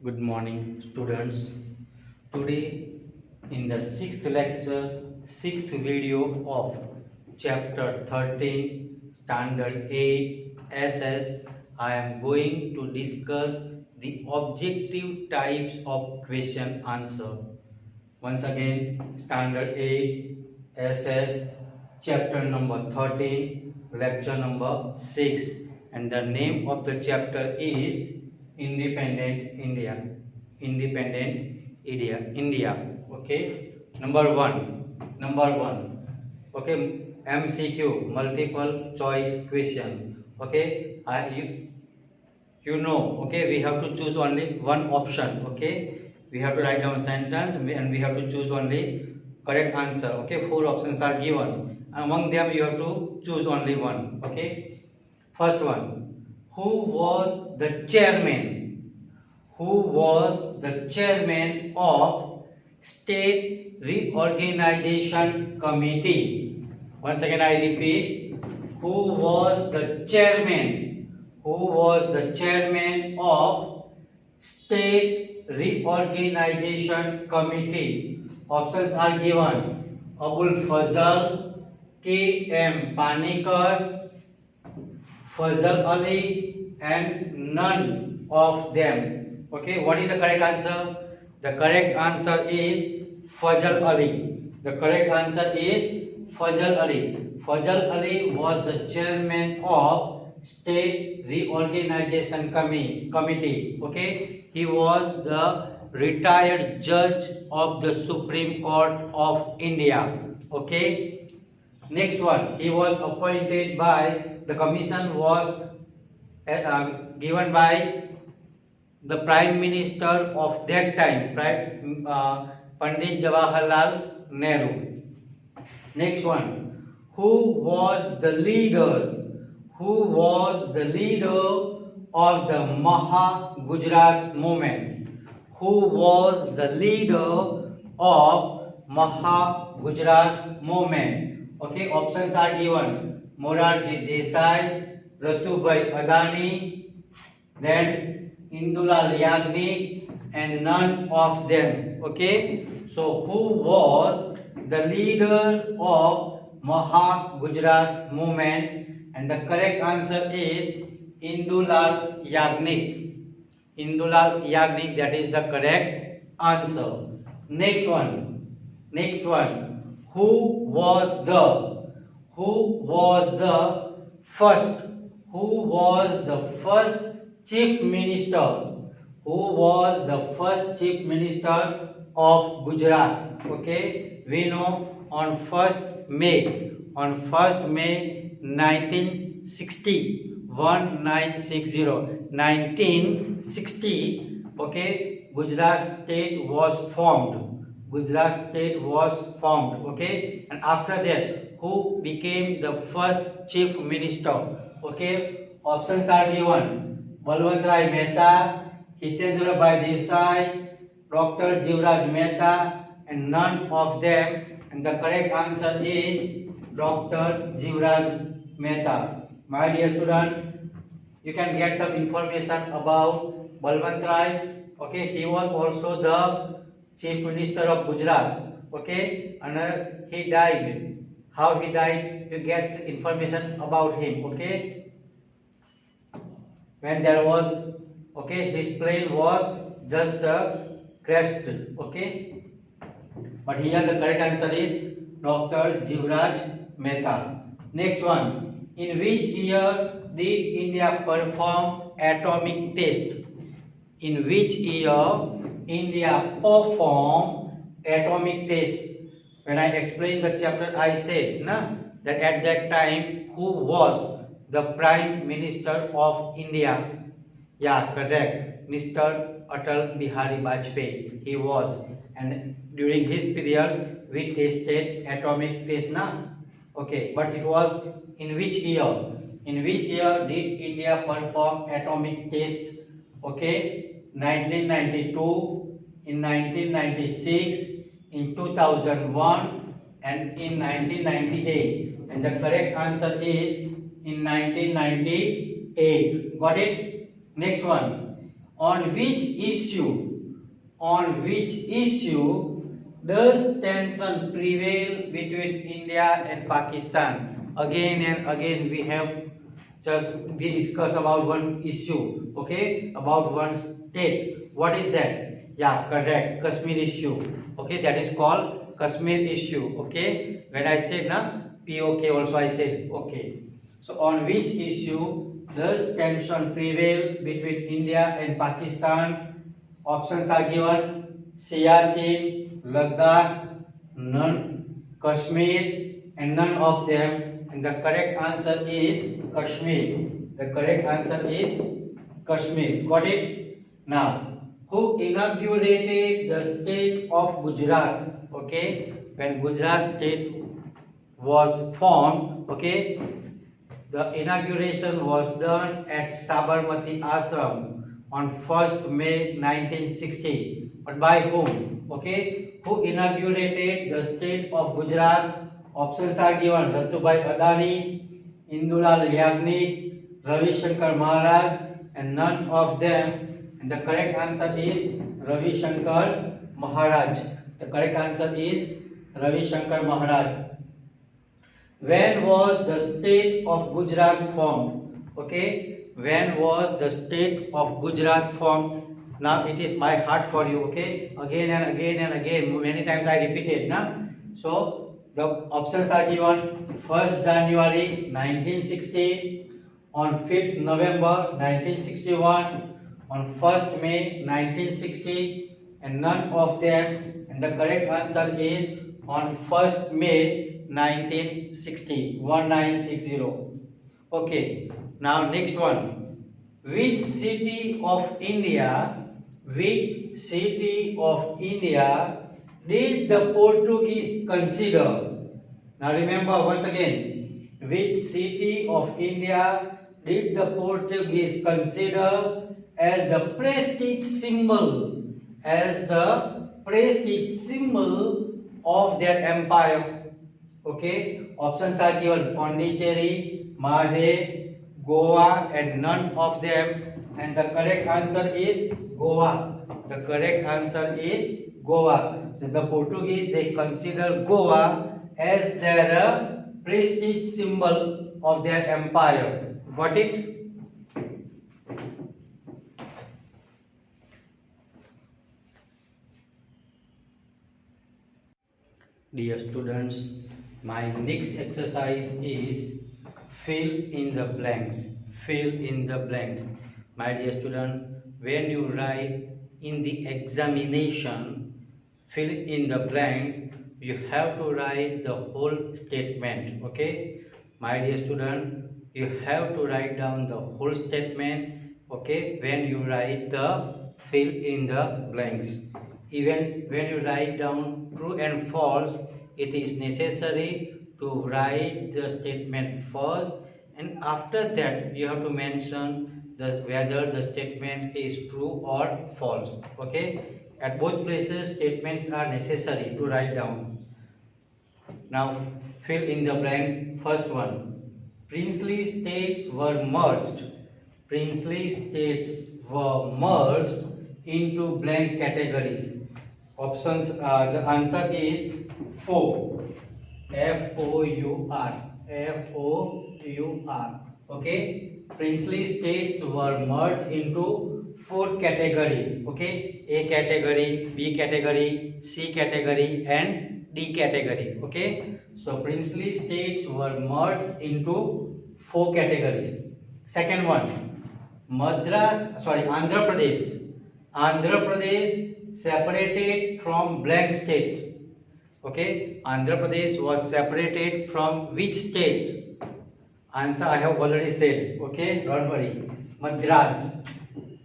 Good morning, students. Today, in the sixth lecture, sixth video of chapter 13, standard 8 SS, I am going to discuss the objective types of question answer. Once again, standard 8 SS, chapter number 13, lecture number 6, and the name of the chapter is Independent India. Independent India. Okay. Number one. Okay. MCQ, multiple choice question. Okay. Okay, we have to choose only one option. Okay, we have to write down sentence and we have to choose only correct answer. Okay, four options are given. Among them, you have to choose only one. Okay, first one. Who was the chairman? Who was the chairman of State Reorganization Committee? Once again, I repeat. Who was the chairman? Who was the chairman of State Reorganization Committee? Options are given. Abul Fazal, K. M. Panikkar, Fazal Ali, and none of them. Okay, what is the correct answer? The correct answer is Fazal Ali. The correct answer is Fazal Ali. Fazal Ali was the chairman of State Reorganization Committee. Okay, he was the retired judge of the Supreme Court of India. Okay, next one. He was appointed by the commission was given by the Prime Minister of that time, Pandit Jawaharlal Nehru. Next one. Who was the leader? Who was the leader of the Maha Gujarat movement? Who was the leader of Maha Gujarat movement? Okay, options are given. Morarji Desai, Ratubhai Adani, then Indulal Yagnik, and none of them. Okay, so who was the leader of Maha Gujarat movement? And the correct answer is Indulal Yagnik. Indulal Yagnik, that is the correct answer. Next one. Next one. Who was the first? Who was the first chief minister? Who was the first chief minister of Gujarat? Okay, we know on 1st May, 1960, 1960, okay, Gujarat state was formed. Gujarat state was formed. Okay, and after that, who became the first chief minister? Okay, options are given. Balwantrai Mehta, Hitendra Bhai Desai, Dr. Jivraj Mehta, and none of them. And the correct answer is Dr. Jivraj Mehta. My dear student, you can get some information about Balwant Rai. Okay, he was also the chief minister of Gujarat. Okay, and he died. How he died? You get information about him. Okay, when there was, okay, his plane was just crashed. Okay, but here the correct answer is Dr. Jivraj Mehta. Next one. In which year did India perform atomic test? In which year India performed atomic test? When I explained the chapter, I said that at that time, who was the Prime Minister of India? Yeah, correct. Mr. Atal Bihari Vajpayee. He was. And during his period, we tested atomic test. Okay, but it was in which year? In which year did India perform atomic tests? Okay, 1992, in 1996, in 2001, and in 1998. And the correct answer is in 1998. Got it? Next one. On which issue does tension prevail between India and Pakistan? Again and again we have we discuss about one issue, okay, about one state. What is that? Yeah, correct, Kashmir issue. Okay, that is called Kashmir issue. Okay, when I said na POK also I said okay. So on which issue does tension prevail between India and Pakistan? Options are given: Siachen, Ladakh, none, Kashmir, and none of them. And the correct answer is Kashmir. The correct answer is Kashmir. Got it? Now, who inaugurated the state of Gujarat? Okay, when Gujarat state was formed, okay, the inauguration was done at Sabarmati Ashram on 1st May 1960. But by whom? Okay, who inaugurated the state of Gujarat? Options are given: Ratubhai Adani, Indulal Yagnik, Ravi Shankar Maharaj, and none of them. And the correct answer is Ravi Shankar Maharaj. The correct answer is Ravi Shankar Maharaj. When was the state of Gujarat formed? Okay, when was the state of Gujarat formed? Now it is my heart for you. Okay, again and again and again, many times I repeated. Na? So the options are given: 1st January 1960, on 5th November 1961, on 1st May 1960, and none of them. And the correct answer is on 1st May 1960, 1960. Okay, now next one. Which city of India, did the Portuguese consider? Now remember once again, which city of India did the Portuguese consider as the prestige symbol of their empire? Okay, options are given: Pondicherry, Mahe, Goa, and none of them. And the correct answer is Goa. The correct answer is Goa. So the Portuguese, they consider Goa as their prestige symbol of their empire. Got it? Dear students, my next exercise is fill in the blanks. Fill in the blanks. My dear student, when you write in the examination, fill in the blanks, you have to write the whole statement. Okay? My dear student, you have to write down the whole statement. Okay? When you write the fill in the blanks. Even when you write down true and false, it is necessary to write the statement first, and after that you have to mention whether the statement is true or false. Okay, at both places statements are necessary to write down. Now fill in the blank. First one: princely states were merged. Princely states were merged into blank categories. Options, the answer is four. Four. Four. Okay. Princely states were merged into four categories. Okay. A category, B category, C category, and D category. Okay. So princely states were merged into four categories. Second one. Andhra Pradesh. Andhra Pradesh separated from blank state. Okay, Andhra Pradesh was separated from which state? Answer I have already said. Okay, don't worry. Madras.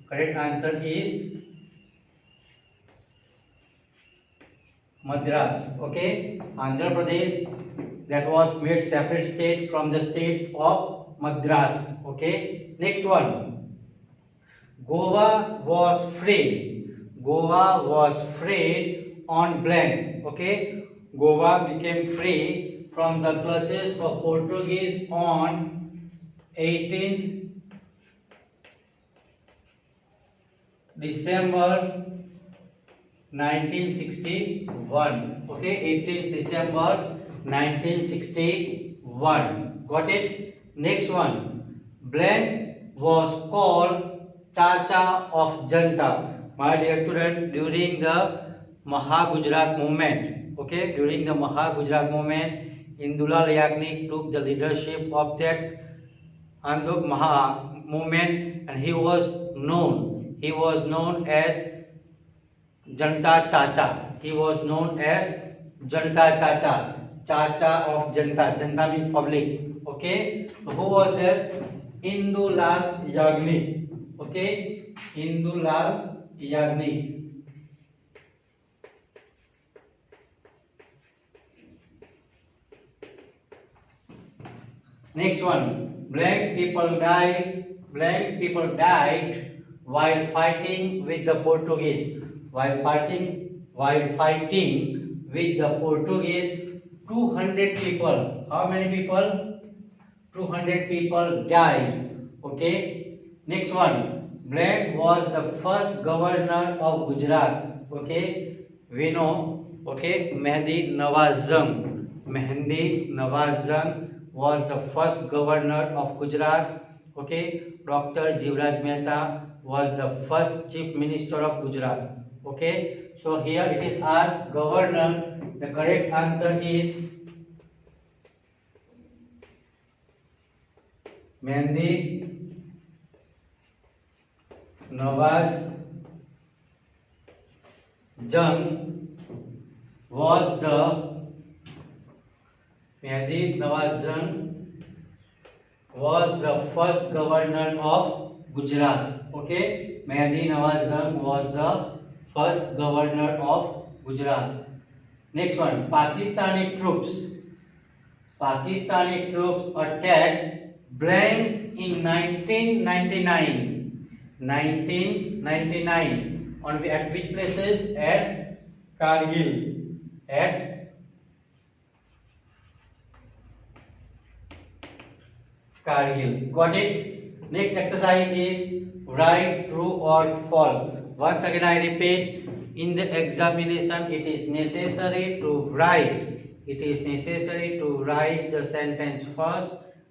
Correct answer is Madras. Okay, Andhra Pradesh, that was made separate state from the state of Madras. Okay, next one. Goa was freed. Goa was freed on blank. Okay, Goa became free from the clutches of Portuguese on 18th December 1961. Okay, 18th December 1961. Got it? Next one. Blank was called Chacha of Janta. My dear student, during the Maha-Gujarat movement, okay, during the Maha-Gujarat movement, Indulal Yagnik took the leadership of that Maha movement, and he was known as Janata Chacha. He was known as Janata Chacha. Chacha of Janta. Janta means public. Okay. So who was that? Indulal Yagnik. Okay. Indulal Yagnik. Next one. Black people died while fighting with the Portuguese. While fighting with the Portuguese, 200 people. How many people? 200 people died. Okay. Next one. Black was the first governor of Gujarat. Okay. We know. Okay. Mehdi Nawaz Jung was the first governor of Gujarat. Okay. Dr. Jivraj Mehta was the first chief minister of Gujarat. Okay. So here it is asked governor. The correct answer is Mehdi Nawaz Jung was the first governor of Gujarat. Okay, Mehdi Nawaz Jung was the first governor of Gujarat. Next one, Pakistani troops attacked blank in 1999. 1999. At which places? At Kargil. At Kargil. Got it? Next exercise is write true or false. Once again I repeat, in the examination it is necessary to write the sentence first.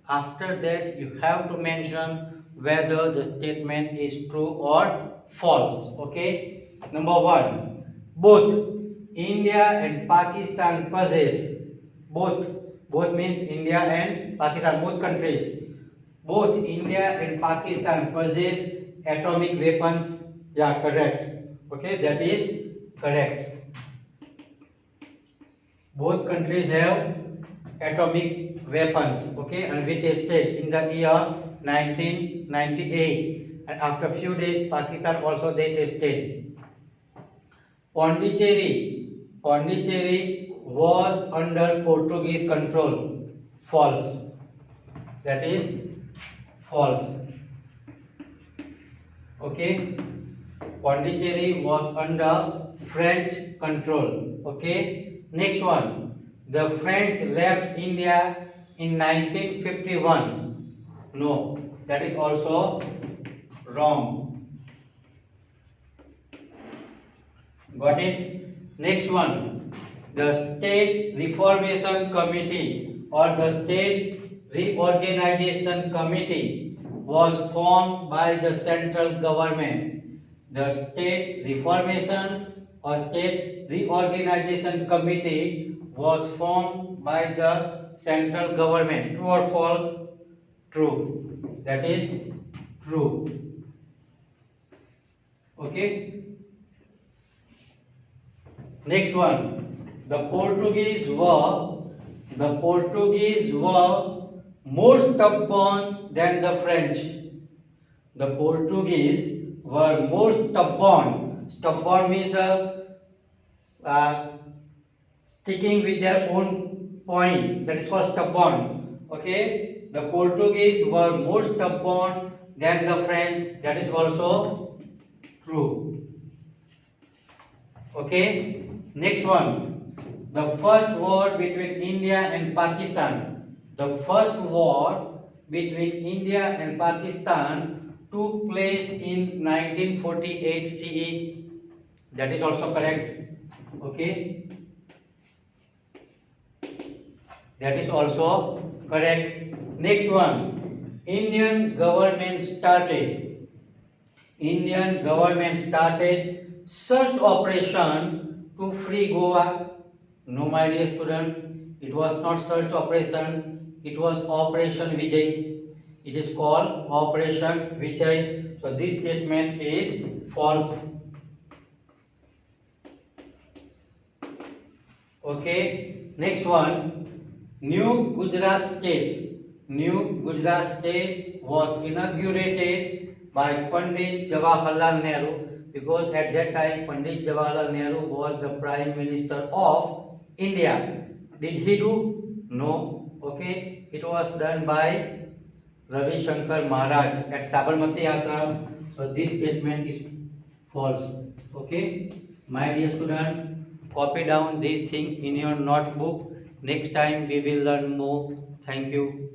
After that you have to mention whether the statement is true or false. Okay. Number 1. Both India and Pakistan possess. Both means India and Pakistan, both countries. Both India and Pakistan possess atomic weapons. Yeah, correct. Okay, that is correct. Both countries have atomic weapons. Okay, and we tested in the year 1998, and after few days Pakistan also they tested. Pondicherry was under Portuguese control. False. That is false. Okay. Pondicherry was under French control. Okay. Next one. The French left India in 1951. No, that is also wrong. Got it? Next one. The State Reformation Committee or the State Reorganization Committee was formed by the central government. The State Reformation or State Reorganization Committee was formed by the central government. True or false? True. That is true. Okay. Next one. The Portuguese were more stubborn than the French. The Portuguese were more stubborn. Stubborn means sticking with their own point. That is called stubborn. Okay. The Portuguese were more stubborn than the French. That is also true. Okay. Next one. The first war between India and Pakistan. The first war between India and Pakistan took place in 1948 CE. That is also correct. Okay, that is also correct. Next one, Indian government started search operation to free Goa. No, my dear student, it was not search operation, it was Operation Vijay. It is called Operation Vijay. So this statement is false. Okay, next one, New Gujarat State. New Gujarat State was inaugurated by Pandit Jawaharlal Nehru, because at that time Pandit Jawaharlal Nehru was the Prime Minister of India. Did he do? No. Okay, it was done by Ravi Shankar Maharaj at Sabarmati Ashram. So this statement is false. Okay, my dear student, copy down this thing in your notebook. Next time we will learn more. Thank you.